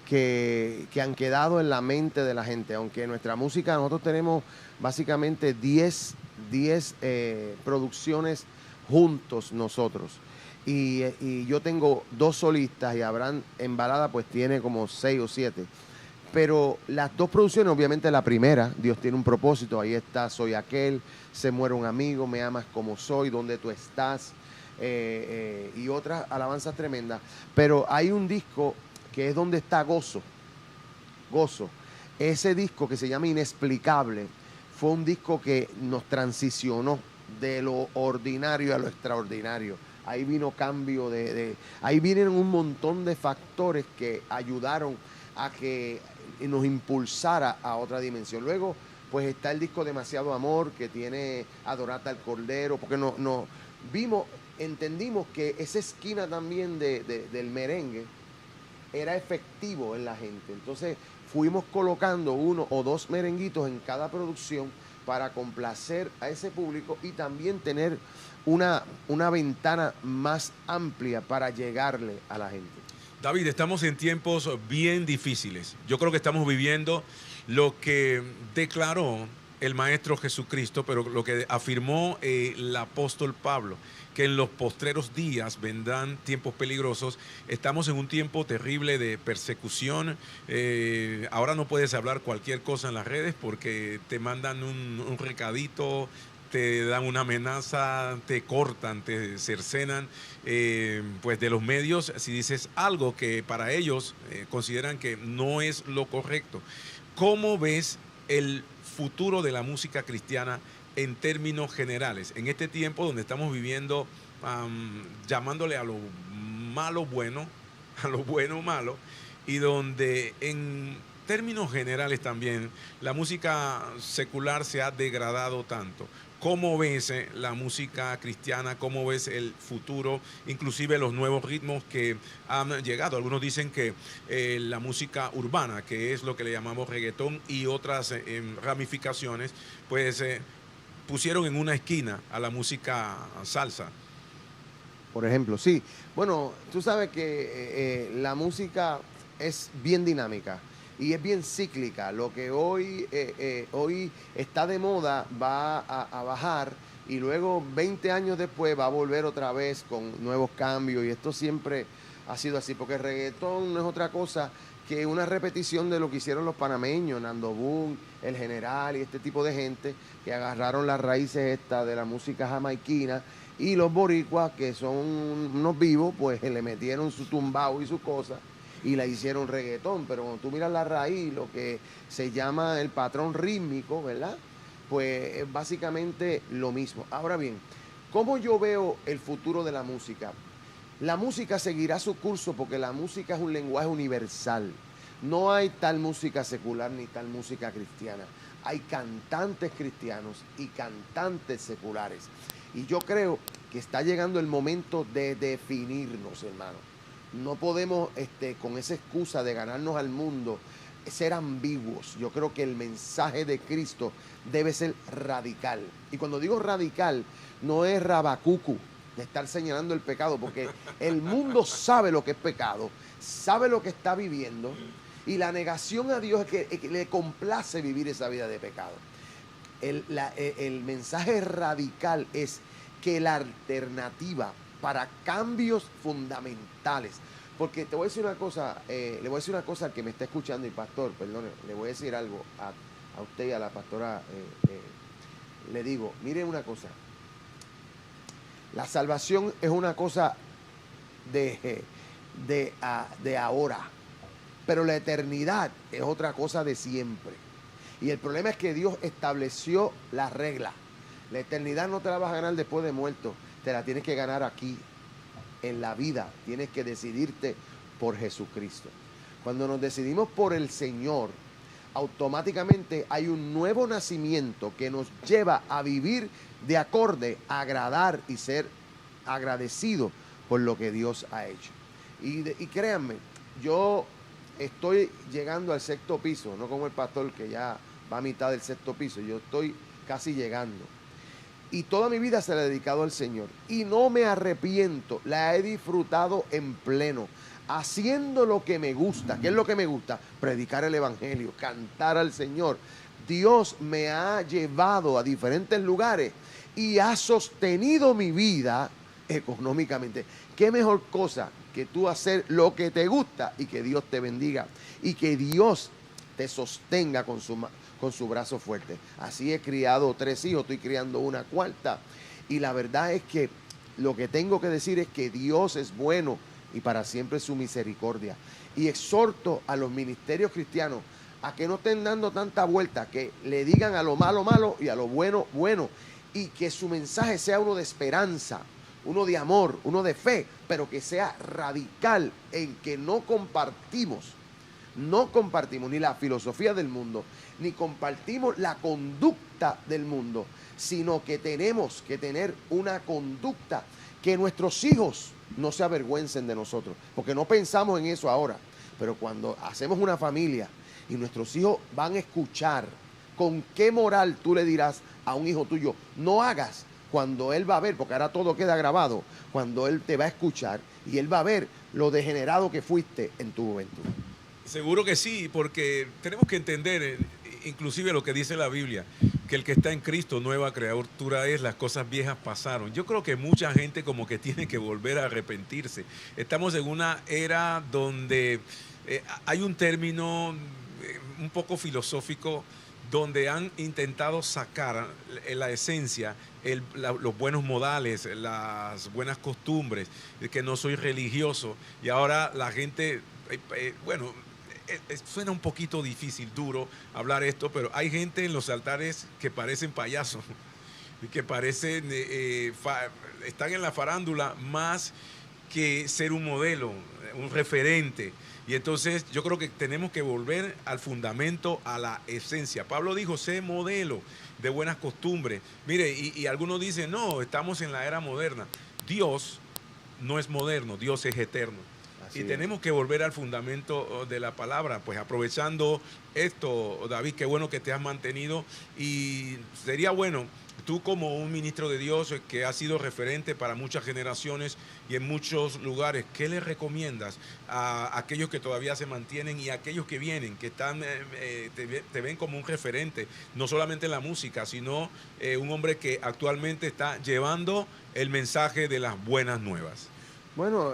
D: que han quedado en la mente de la gente, aunque nuestra música, nosotros tenemos básicamente 10 producciones juntos nosotros, y yo tengo 2 solistas, y Abraham en balada pues tiene como 6 o 7, pero las 2 producciones, obviamente la primera, Dios tiene un propósito, ahí está Soy Aquel, Se Muere un Amigo, Me Amas Como Soy, Donde Tú Estás, y otras alabanzas tremendas, pero hay un disco que es Donde Está Gozo. Ese disco, que se llama Inexplicable, fue un disco que nos transicionó de lo ordinario a lo extraordinario. Ahí vino cambio ahí vienen un montón de factores que ayudaron a que nos impulsara a otra dimensión. Luego, pues está el disco Demasiado Amor, que tiene Adorata al Cordero, porque entendimos que esa esquina también del merengue era efectivo en la gente. Entonces fuimos colocando 1 o 2 merenguitos en cada producción para complacer a ese público y también tener una ventana más amplia para llegarle a la gente.
B: David, estamos en tiempos bien difíciles. Yo creo que estamos viviendo lo que declaró el Maestro Jesucristo, pero lo que afirmó el apóstol Pablo, que en los postreros días vendrán tiempos peligrosos. Estamos en un tiempo terrible de persecución. Ahora no puedes hablar cualquier cosa en las redes porque te mandan un recadito, te dan una amenaza, te cortan, te cercenan pues de los medios si dices algo que para ellos consideran que no es lo correcto. ¿Cómo ves el futuro de la música cristiana en términos generales, en este tiempo donde estamos viviendo, llamándole a lo malo bueno, a lo bueno malo, y donde en términos generales también la música secular se ha degradado tanto? ¿Cómo ves la música cristiana? ¿Cómo ves el futuro? Inclusive los nuevos ritmos que han llegado. Algunos dicen que la música urbana, que es lo que le llamamos reggaetón y otras ramificaciones, pues pusieron en una esquina a la música salsa.
D: Por ejemplo, sí. Bueno, tú sabes que la música es bien dinámica y es bien cíclica. Lo que hoy está de moda va a bajar y luego 20 años después va a volver otra vez con nuevos cambios, y esto siempre ha sido así, porque el reggaetón no es otra cosa que una repetición de lo que hicieron los panameños, Nando Boom, El General y este tipo de gente que agarraron las raíces estas de la música jamaiquina, y los boricuas, que son unos vivos, pues le metieron su tumbao y su cosa y la hicieron reggaetón. Pero cuando tú miras la raíz, lo que se llama el patrón rítmico, ¿verdad? Pues es básicamente lo mismo. Ahora bien, ¿cómo yo veo el futuro de la música? La música seguirá su curso porque la música es un lenguaje universal. No hay tal música secular ni tal música cristiana. Hay cantantes cristianos y cantantes seculares. Y yo creo que está llegando el momento de definirnos, hermano. No podemos, con esa excusa de ganarnos al mundo, ser ambiguos. Yo creo que el mensaje de Cristo debe ser radical. Y cuando digo radical, no es rabacucu, de estar señalando el pecado, porque el mundo sabe lo que es pecado, sabe lo que está viviendo, y la negación a Dios es que le complace vivir esa vida de pecado. El mensaje radical es que la alternativa para cambios fundamentales, porque te voy a decir una cosa, le voy a decir una cosa al que me está escuchando, y pastor, perdone, le voy a decir algo a usted y a la pastora, le digo, mire una cosa, la salvación es una cosa de ahora, pero la eternidad es otra cosa de siempre. Y el problema es que Dios estableció la regla. La eternidad no te la vas a ganar después de muerto, te la tienes que ganar aquí, en la vida. Tienes que decidirte por Jesucristo. Cuando nos decidimos por el Señor, automáticamente hay un nuevo nacimiento que nos lleva a vivir de acorde, a agradar y ser agradecido por lo que Dios ha hecho. Y créanme, yo estoy llegando al 6º piso, no como el pastor que ya va a mitad del 6º piso, yo estoy casi llegando. Y toda mi vida se la he dedicado al Señor. Y no me arrepiento, la he disfrutado en pleno, haciendo lo que me gusta. ¿Qué es lo que me gusta? Predicar el Evangelio, cantar al Señor. Dios me ha llevado a diferentes lugares y ha sostenido mi vida económicamente. ¿Qué mejor cosa que tú hacer lo que te gusta y que Dios te bendiga y que Dios te sostenga con su brazo fuerte? Así he criado 3 hijos, estoy criando una 4ª. Y la verdad es que lo que tengo que decir es que Dios es bueno y para siempre su misericordia. Y exhorto a los ministerios cristianos a que no estén dando tanta vuelta, que le digan a lo malo malo y a lo bueno bueno, y que su mensaje sea uno de esperanza, uno de amor, uno de fe, pero que sea radical en que no compartimos ni la filosofía del mundo, ni compartimos la conducta del mundo, sino que tenemos que tener una conducta que nuestros hijos no se avergüencen de nosotros, porque no pensamos en eso ahora, pero cuando hacemos una familia y nuestros hijos van a escuchar con qué moral tú le dirás a un hijo tuyo, no hagas, cuando él va a ver, porque ahora todo queda grabado, cuando él te va a escuchar y él va a ver lo degenerado que fuiste en tu juventud.
B: Seguro que sí, porque tenemos que entender, inclusive lo que dice la Biblia, que el que está en Cristo, nueva criatura es, las cosas viejas pasaron. Yo creo que mucha gente como que tiene que volver a arrepentirse. Estamos en una era donde hay un término un poco filosófico donde han intentado sacar la esencia, los buenos modales, las buenas costumbres, que no soy religioso, y ahora la gente, bueno, suena un poquito difícil, duro hablar esto, pero hay gente en los altares que parecen payasos, que parecen, están en la farándula más que ser un modelo, un referente. Y entonces yo creo que tenemos que volver al fundamento, a la esencia. Pablo dijo, sé modelo de buenas costumbres. Mire, y algunos dicen, no, estamos en la era moderna. Dios no es moderno, Dios es eterno. Así y es. Tenemos que volver al fundamento de la palabra. Pues aprovechando esto, David, qué bueno que te has mantenido. Y sería bueno, tú como un ministro de Dios que ha sido referente para muchas generaciones y en muchos lugares, ¿qué le recomiendas a aquellos que todavía se mantienen y a aquellos que vienen, que están, te ven como un referente, no solamente en la música, sino un hombre que actualmente está llevando el mensaje de las buenas nuevas?
D: Bueno,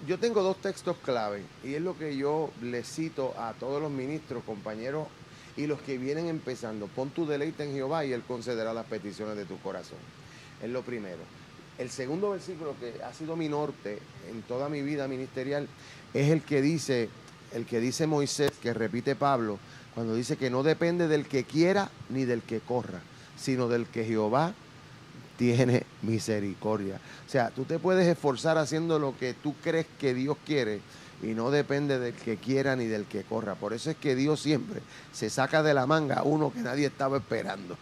D: yo tengo dos textos clave y es lo que yo le cito a todos los ministros, compañeros y los que vienen empezando. Pon tu deleite en Jehová y Él concederá las peticiones de tu corazón. Es lo primero. El segundo versículo que ha sido mi norte en toda mi vida ministerial es el que dice Moisés, que repite Pablo, cuando dice que no depende del que quiera ni del que corra, sino del que Jehová tiene misericordia. O sea, tú te puedes esforzar haciendo lo que tú crees que Dios quiere y no depende del que quiera ni del que corra. Por eso es que Dios siempre se saca de la manga a uno que nadie estaba esperando.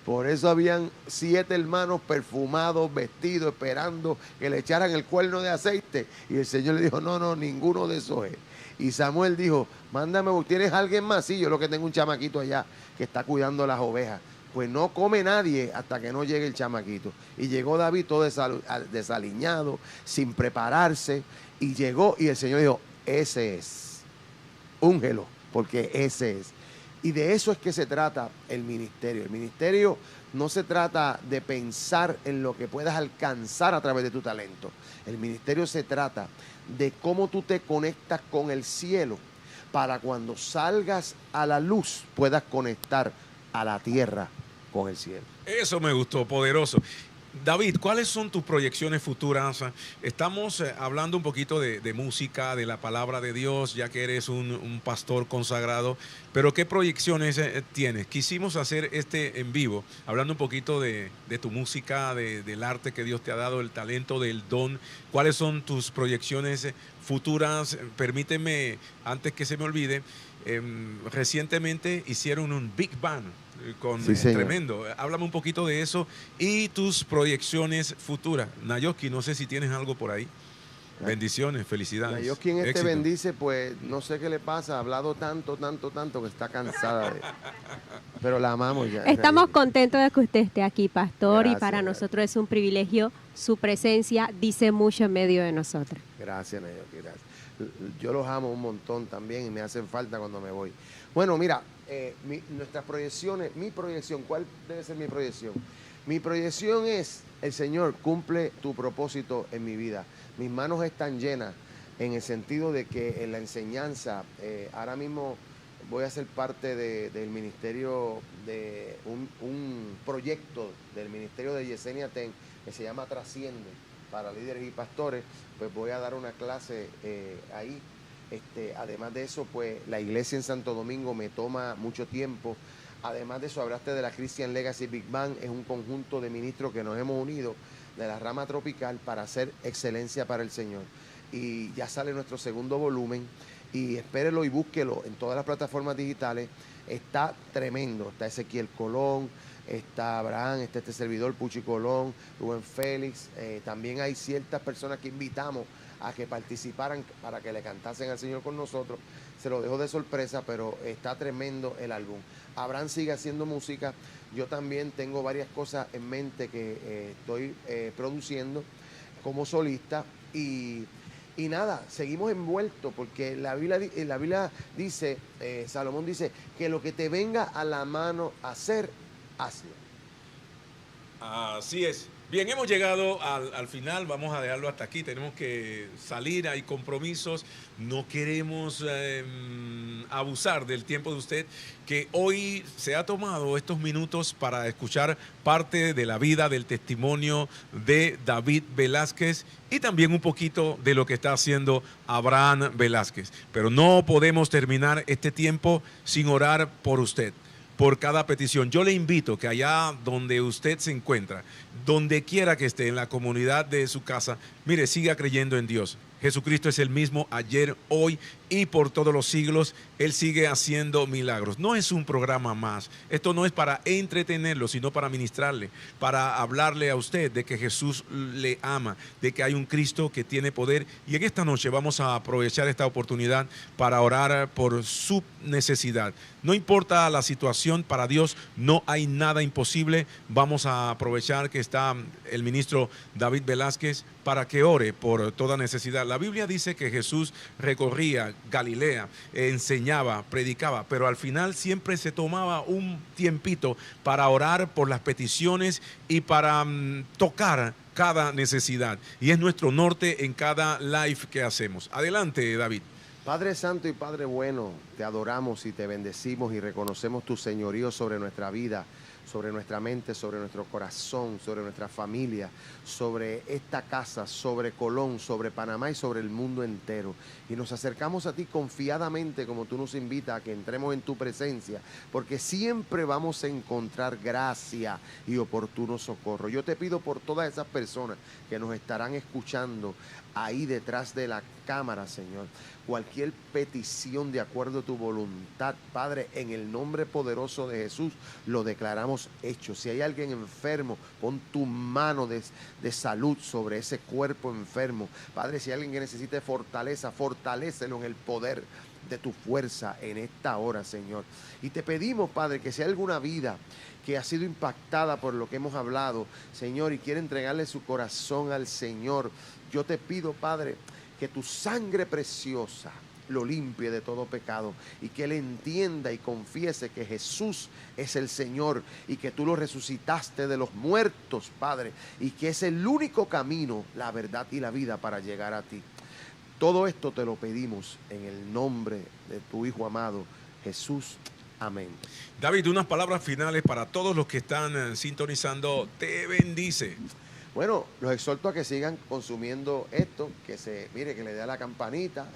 D: Por eso habían 7 hermanos perfumados, vestidos, esperando que le echaran el cuerno de aceite. Y el Señor le dijo, no, ninguno de esos es. Y Samuel dijo, mándame, ¿tienes alguien más? Sí, yo lo que tengo un chamaquito allá que está cuidando las ovejas. Pues no come nadie hasta que no llegue el chamaquito. Y llegó David todo desaliñado, sin prepararse. Y llegó y el Señor dijo, ese es, úngelo, porque ese es. Y de eso es que se trata el ministerio. El ministerio no se trata de pensar en lo que puedas alcanzar a través de tu talento. El ministerio se trata de cómo tú te conectas con el cielo para cuando salgas a la luz puedas conectar a la tierra con el cielo.
B: Eso me gustó, poderoso. David, ¿cuáles son tus proyecciones futuras? Estamos hablando un poquito de música, de la palabra de Dios, ya que eres un pastor consagrado, pero ¿qué proyecciones tienes? Quisimos hacer este en vivo, hablando un poquito de tu música, del arte que Dios te ha dado, el talento, del don. ¿Cuáles son tus proyecciones futuras? Permíteme, antes que se me olvide, recientemente hicieron un Big Band tremendo. Háblame un poquito de eso y tus proyecciones futuras. Nayoski, no sé si tienes algo por ahí. Bendiciones, felicidades.
D: Nayoski en este bendice, pues no sé qué le pasa, ha hablado tanto que está cansada de... Pero la amamos ya.
C: Estamos contentos de que usted esté aquí, pastor,
D: Gracias,
C: y para nosotros es un privilegio. Su presencia dice mucho en medio de nosotros.
D: Gracias, Nayoski, gracias. Yo los amo un montón también y me hacen falta cuando me voy. Bueno, mira, nuestras proyecciones, mi proyección, ¿cuál debe ser mi proyección? Mi proyección es, el Señor cumple tu propósito en mi vida. Mis manos están llenas en el sentido de que en la enseñanza, ahora mismo voy a ser parte del ministerio, de un proyecto del ministerio de Yesenia Ten, que se llama Trasciende, para líderes y pastores. Pues voy a dar una clase ahí. Además de eso, pues la iglesia en Santo Domingo me toma mucho tiempo. Además de eso, hablaste de la Christian Legacy Big Band, es un conjunto de ministros que nos hemos unido de la rama tropical para hacer excelencia para el Señor. Y ya sale nuestro segundo volumen, y espérelo y búsquelo en todas las plataformas digitales. Está tremendo, está Ezequiel Colón, está Abraham, está este servidor, Puchi Colón, Rubén Félix. También hay ciertas personas que invitamos a que participaran para que le cantasen al Señor con nosotros. Se lo dejo de sorpresa, pero está tremendo el álbum. Abraham sigue haciendo música. Yo también tengo varias cosas en mente que estoy produciendo como solista. Y nada, seguimos envueltos, porque la Biblia dice, Salomón dice, que lo que te venga a la mano hacer, hazlo.
B: Así es. Bien, hemos llegado al final, vamos a dejarlo hasta aquí, tenemos que salir, hay compromisos, no queremos abusar del tiempo de usted, que hoy se ha tomado estos minutos para escuchar parte de la vida, del testimonio de David Velázquez y también un poquito de lo que está haciendo Abraham Velázquez. Pero no podemos terminar este tiempo sin orar por usted, por cada petición. Yo le invito que allá donde usted se encuentra, donde quiera que esté, en la comunidad de su casa, mire, siga creyendo en Dios. Jesucristo es el mismo ayer, hoy y por todos los siglos. Él sigue haciendo milagros. No es un programa más. Esto no es para entretenerlo, sino para ministrarle, para hablarle a usted de que Jesús le ama, de que hay un Cristo que tiene poder. Y en esta noche vamos a aprovechar esta oportunidad para orar por su necesidad. No importa la situación, para Dios no hay nada imposible. Vamos a aprovechar que está el ministro David Velázquez para que ore por toda necesidad. La Biblia dice que Jesús recorría Galilea, enseñaba, predicaba, pero al final siempre se tomaba un tiempito para orar por las peticiones y para tocar cada necesidad. Y es nuestro norte en cada live que hacemos. Adelante, David.
D: Padre Santo y Padre Bueno, te adoramos y te bendecimos y reconocemos tu señorío sobre nuestra vida, sobre nuestra mente, sobre nuestro corazón, sobre nuestra familia, sobre esta casa, sobre Colón, sobre Panamá y sobre el mundo entero. Y nos acercamos a ti confiadamente, como tú nos invitas a que entremos en tu presencia, porque siempre vamos a encontrar gracia y oportuno socorro. Yo te pido por todas esas personas que nos estarán escuchando ahí detrás de la cámara, Señor, cualquier petición de acuerdo a tu voluntad, Padre, en el nombre poderoso de Jesús, lo declaramos hecho. Si hay alguien enfermo, pon tu mano de salud sobre ese cuerpo enfermo. Padre, si hay alguien que necesite fortaleza, fortalécelo en el poder de tu fuerza en esta hora, Señor. Y te pedimos, Padre, que si hay alguna vida que ha sido impactada por lo que hemos hablado, Señor, y quiere entregarle su corazón al Señor, yo te pido, Padre, que tu sangre preciosa lo limpie de todo pecado y que él entienda y confiese que Jesús es el Señor y que tú lo resucitaste de los muertos, Padre, y que es el único camino, la verdad y la vida para llegar a ti. Todo esto te lo pedimos en el nombre de tu Hijo amado, Jesús. Amén.
B: David, unas palabras finales para todos los que están sintonizando. Te bendice.
D: Bueno, los exhorto a que sigan consumiendo esto, que mire, que le dé a la campanita,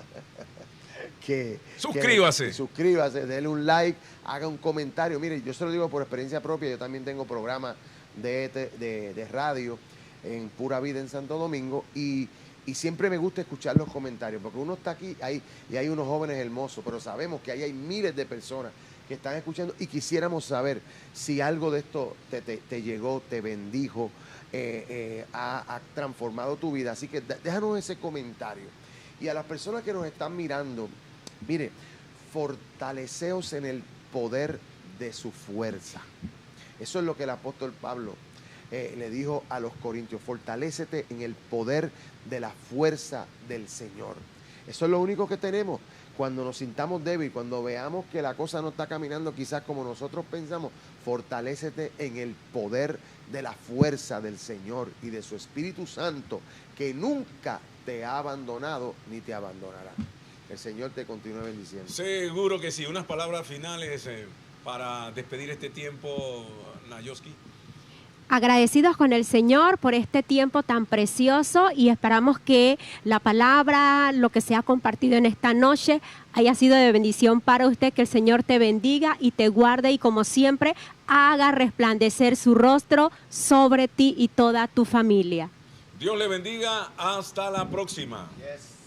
B: suscríbase.
D: Suscríbase, déle un like, haga un comentario. Mire, yo se lo digo por experiencia propia, yo también tengo programas de radio en Pura Vida en Santo Domingo y siempre me gusta escuchar los comentarios, porque uno está aquí y hay unos jóvenes hermosos, pero sabemos que ahí hay miles de personas que están escuchando y quisiéramos saber si algo de esto te llegó, te bendijo, ha transformado tu vida. Así que déjanos ese comentario. Y a las personas que nos están mirando, mire, fortaleceos en el poder de su fuerza. Eso es lo que el apóstol Pablo le dijo a los corintios: fortalécete en el poder de la fuerza del Señor. Eso es lo único que tenemos. Cuando nos sintamos débiles, cuando veamos que la cosa no está caminando quizás como nosotros pensamos, fortalécete en el poder de la fuerza del Señor y de su Espíritu Santo, que nunca te ha abandonado ni te abandonará. El Señor te continúe bendiciendo.
B: Seguro que sí. Unas palabras finales para despedir este tiempo, Nayoski.
C: Agradecidos con el Señor por este tiempo tan precioso y esperamos que la palabra, lo que se ha compartido en esta noche, haya sido de bendición para usted, que el Señor te bendiga y te guarde y como siempre haga resplandecer su rostro sobre ti y toda tu familia.
B: Dios le bendiga, hasta la próxima.
D: Yes.